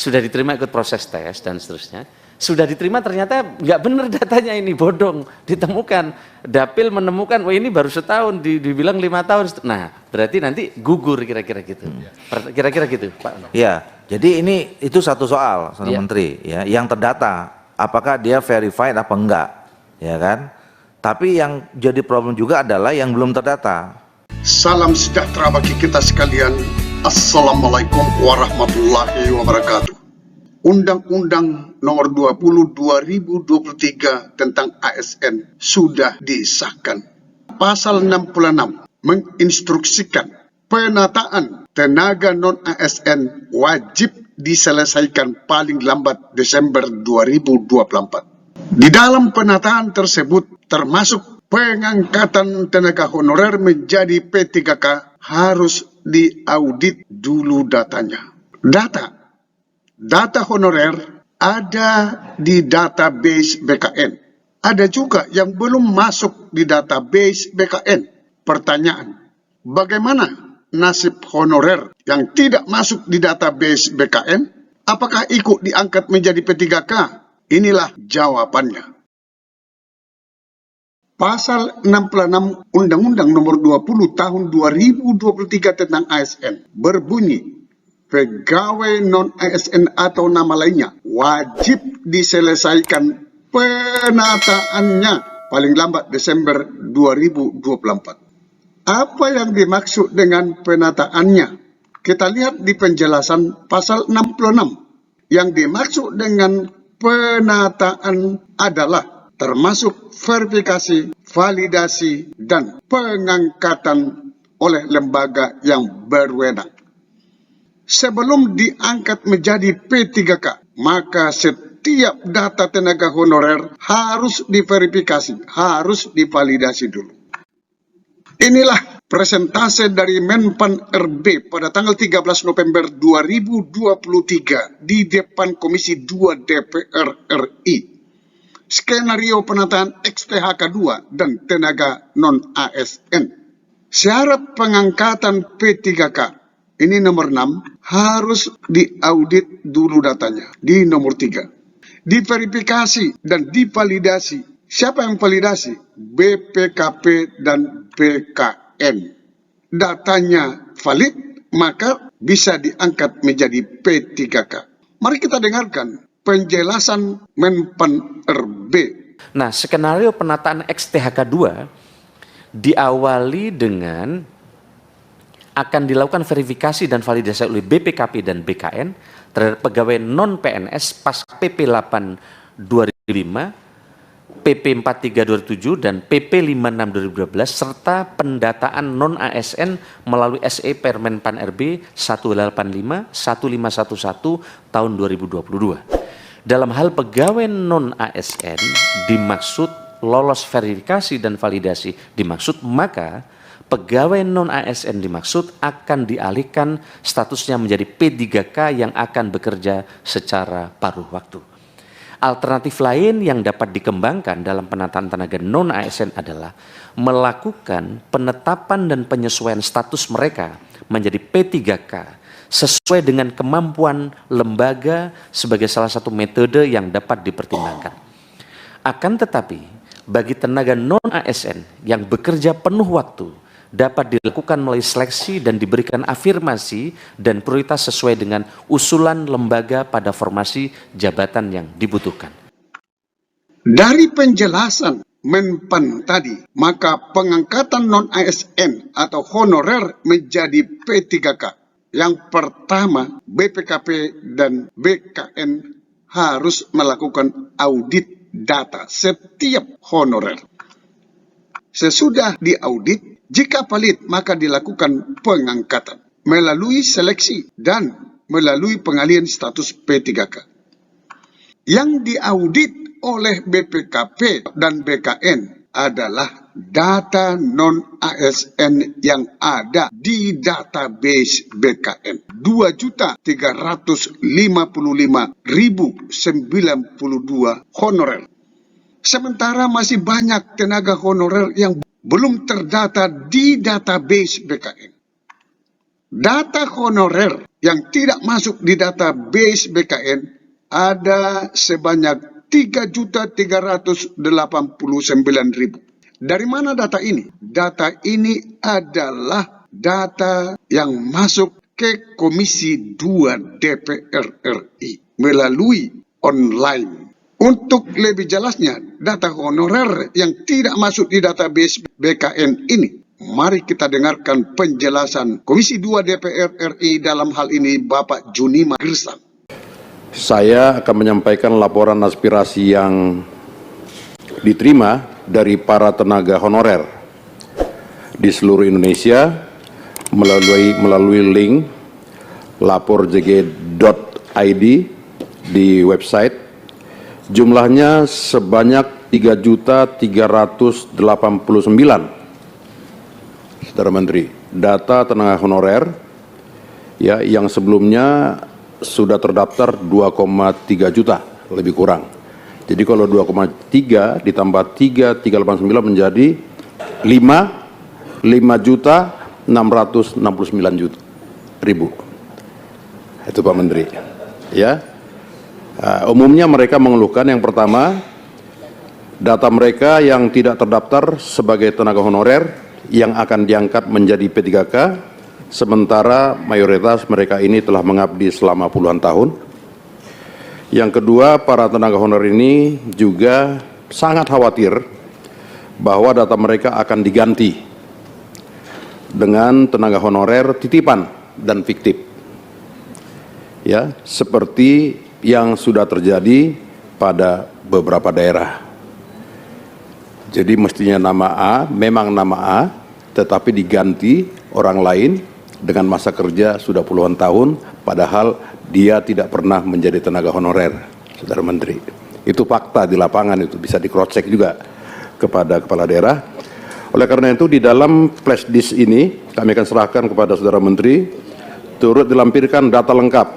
sudah diterima ikut proses tes dan seterusnya, sudah diterima ternyata nggak benar datanya ini, bodong, ditemukan, dapil menemukan, oh ini baru setahun, dibilang 5 tahun, nah berarti nanti gugur kira-kira gitu, kira-kira gitu Pak. Ya, jadi itu satu soal, Saudara Menteri, ya, yang terdata, apakah dia verified apa enggak, ya kan? Tapi yang jadi problem juga adalah yang belum terdata. Salam sejahtera bagi kita sekalian. Assalamualaikum warahmatullahi wabarakatuh. Undang-Undang Nomor 20 2023 tentang ASN sudah disahkan. Pasal 66 menginstruksikan penataan tenaga non-ASN wajib diselesaikan paling lambat Desember 2024. Di dalam penataan tersebut termasuk pengangkatan tenaga honorer menjadi P3K harus diaudit dulu datanya. Data honorer ada di database BKN. Ada juga yang belum masuk di database BKN. Pertanyaan, bagaimana nasib honorer yang tidak masuk di database BKN? Apakah ikut diangkat menjadi P3K? Inilah jawabannya. Pasal 66 Undang-Undang Nomor 20 Tahun 2023 tentang ASN berbunyi, pegawai non-ASN atau nama lainnya wajib diselesaikan penataannya paling lambat Desember 2024. Apa yang dimaksud dengan penataannya? Kita lihat di penjelasan pasal 66. Yang dimaksud dengan penataan adalah termasuk verifikasi, validasi, dan pengangkatan oleh lembaga yang berwenang. Sebelum diangkat menjadi P3K, maka setiap data tenaga honorer harus diverifikasi, harus divalidasi dulu. Inilah presentase dari Menpan RB pada tanggal 13 November 2023 di depan Komisi 2 DPR RI. Skenario penataan XTHK 2 dan tenaga non-ASN. Syarat pengangkatan P3K, ini nomor 6, harus diaudit dulu datanya, di nomor 3. Diverifikasi dan divalidasi. Siapa yang validasi? BPKP dan BKN. Datanya valid, maka bisa diangkat menjadi P3K. Mari kita dengarkan penjelasan Menpan RB. Nah, skenario penataan XTHK 2 diawali dengan akan dilakukan verifikasi dan validasi oleh BPKP dan BKN terhadap pegawai non-PNS pas PP 8 2005, PP 43 2007 dan PP 56 2012 serta pendataan non-ASN melalui SE Permenpan RB 185 1511 tahun 2022. Dalam hal pegawai non-ASN dimaksud lolos verifikasi dan validasi dimaksud, maka pegawai non-ASN dimaksud akan dialihkan statusnya menjadi P3K yang akan bekerja secara paruh waktu. Alternatif lain yang dapat dikembangkan dalam penataan tenaga non-ASN adalah melakukan penetapan dan penyesuaian status mereka menjadi P3K sesuai dengan kemampuan lembaga sebagai salah satu metode yang dapat dipertimbangkan. Akan tetapi, bagi tenaga non-ASN yang bekerja penuh waktu, dapat dilakukan melalui seleksi dan diberikan afirmasi dan prioritas sesuai dengan usulan lembaga pada formasi jabatan yang dibutuhkan. Dari penjelasan Menpan tadi, maka pengangkatan non-ASN atau honorer menjadi P3K. Yang pertama, BPKP dan BKN harus melakukan audit data setiap honorer. Sesudah diaudit, jika valid maka dilakukan pengangkatan melalui seleksi dan melalui pengalihan status P3K. Yang diaudit oleh BPKP dan BKN adalah data non-ASN yang ada di database BKN. 2.355.092 honorer. Sementara masih banyak tenaga honorer yang belum terdata di database BKN. Data honorer yang tidak masuk di database BKN ada sebanyak 3.389.000. Dari mana data ini? Data ini adalah data yang masuk ke Komisi 2 DPR RI melalui online. Untuk lebih jelasnya, data honorer yang tidak masuk di database BKN ini, mari kita dengarkan penjelasan Komisi 2 DPR RI dalam hal ini Bapak Junima Girsang. Saya akan menyampaikan laporan aspirasi yang diterima dari para tenaga honorer di seluruh Indonesia melalui link laporjg.id di website. Jumlahnya sebanyak 3.389. Saudara Menteri, data tenaga honorer ya yang sebelumnya sudah terdaftar 2,3 juta lebih kurang. Jadi kalau 2,3 ditambah 3.389 menjadi 5.669.000. Itu Pak Menteri. Ya. Umumnya mereka mengeluhkan yang pertama, data mereka yang tidak terdaftar sebagai tenaga honorer yang akan diangkat menjadi P3K, sementara mayoritas mereka ini telah mengabdi selama puluhan tahun. Yang kedua, para tenaga honorer ini juga sangat khawatir bahwa data mereka akan diganti dengan tenaga honorer titipan dan fiktif. Ya, seperti yang sudah terjadi pada beberapa daerah. Jadi mestinya nama A, memang nama A, tetapi diganti orang lain dengan masa kerja sudah puluhan tahun, padahal dia tidak pernah menjadi tenaga honorer, Saudara Menteri. Itu fakta di lapangan, itu bisa di-cross-check juga kepada kepala daerah. Oleh karena itu, di dalam flash disk ini, kami akan serahkan kepada Saudara Menteri, turut dilampirkan data lengkap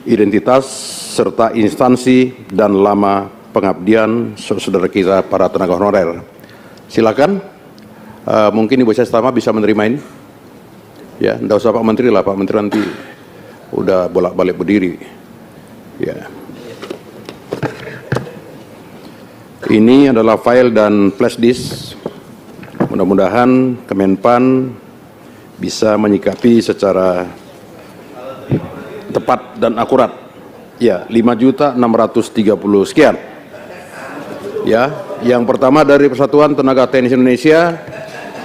identitas serta instansi dan lama pengabdian saudara kita para tenaga honorer. Silakan, mungkin Ibu Sestama bisa menerima ini. Ya, enggak usah Pak Menteri lah, Pak Menteri nanti udah bolak-balik berdiri. Ya. Ini adalah file dan flash disk. Mudah-mudahan Kemenpan bisa menyikapi secara tepat dan akurat. Ya, 5.630 sekian. Ya, yang pertama dari Persatuan Tenaga Teknis Indonesia,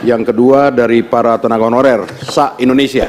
yang kedua dari para tenaga honorer se-Indonesia.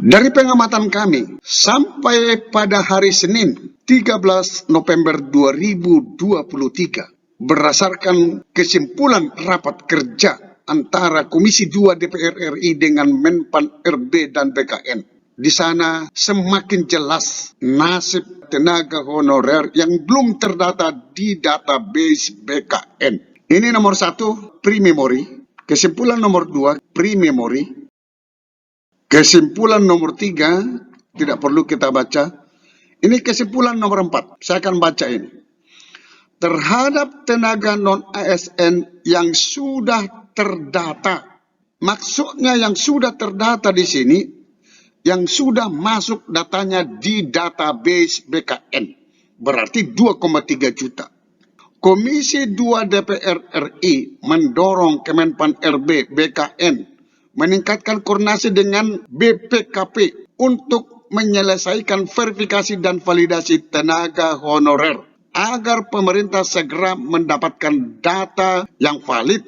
Dari pengamatan kami, sampai pada hari Senin 13 November 2023, berdasarkan kesimpulan rapat kerja antara Komisi 2 DPR RI dengan Menpan RB dan BKN, di sana semakin jelas nasib tenaga honorer yang belum terdata di database BKN. Ini nomor 1, pre-memori. Kesimpulan nomor 2, pre-memori. Kesimpulan nomor 3, tidak perlu kita baca. Ini kesimpulan nomor 4, saya akan baca ini. Terhadap tenaga non-ASN yang sudah terdata. Maksudnya yang sudah terdata di sini, yang sudah masuk datanya di database BKN. Berarti 2,3 juta. Komisi 2 DPR RI mendorong Kemenpan RB, BKN, meningkatkan koordinasi dengan BPKP untuk menyelesaikan verifikasi dan validasi tenaga honorer agar pemerintah segera mendapatkan data yang valid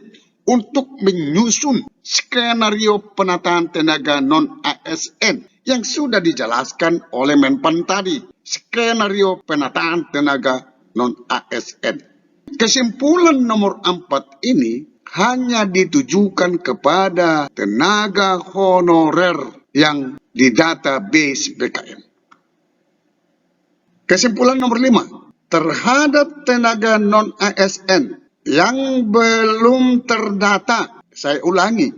untuk menyusun skenario penataan tenaga non-ASN yang sudah dijelaskan oleh Menpan tadi. Skenario penataan tenaga non-ASN. Kesimpulan nomor 4 ini hanya ditujukan kepada tenaga honorer yang di database BKN. Kesimpulan nomor 5, terhadap tenaga non-ASN yang belum terdata, saya ulangi,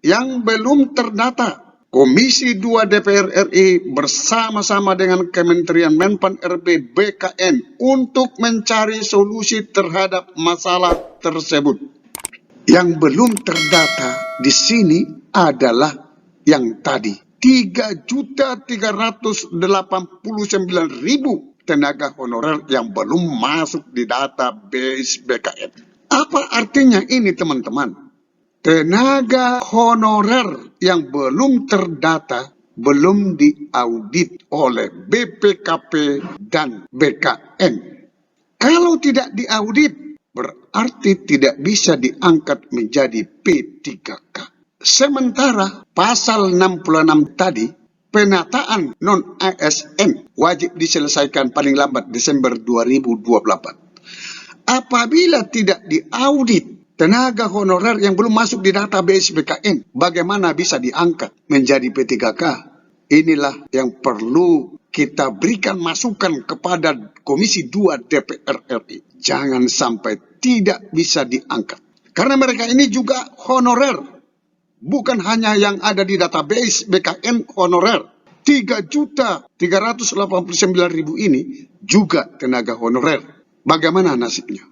yang belum terdata. Komisi 2 DPR RI bersama-sama dengan Kementerian Menpan RB BKN untuk mencari solusi terhadap masalah tersebut. Yang belum terdata di sini adalah yang tadi, 3.389.000 tenaga honorer yang belum masuk di database BKN. Apa artinya ini, teman-teman? Tenaga honorer yang belum terdata, belum diaudit oleh BPKP dan BKN. Kalau tidak diaudit, berarti tidak bisa diangkat menjadi P3K. Sementara pasal 66 tadi, penataan non-ASN wajib diselesaikan paling lambat Desember 2024. Apabila tidak diaudit, tenaga honorer yang belum masuk di database BKN, bagaimana bisa diangkat menjadi P3K? Inilah yang perlu kita berikan masukan kepada Komisi 2 DPR RI. Jangan sampai tidak bisa diangkat. Karena mereka ini juga honorer. Bukan hanya yang ada di database BKN honorer. 3.389.000 ini juga tenaga honorer. Bagaimana nasibnya?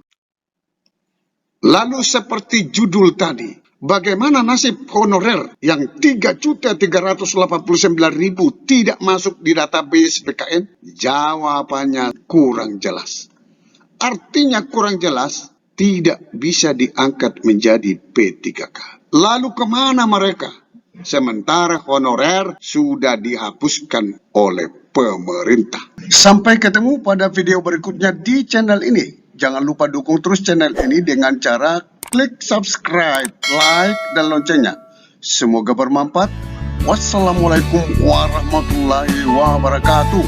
Lalu seperti judul tadi, bagaimana nasib honorer yang 3.389.000 tidak masuk di database BKN? Jawabannya kurang jelas. Artinya kurang jelas, tidak bisa diangkat menjadi P3K. Lalu kemana mereka? Sementara honorer sudah dihapuskan oleh pemerintah. Sampai ketemu pada video berikutnya di channel ini. Jangan lupa dukung terus channel ini dengan cara klik subscribe, like, dan loncengnya. Semoga bermanfaat. Wassalamualaikum warahmatullahi wabarakatuh.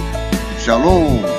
Shalom.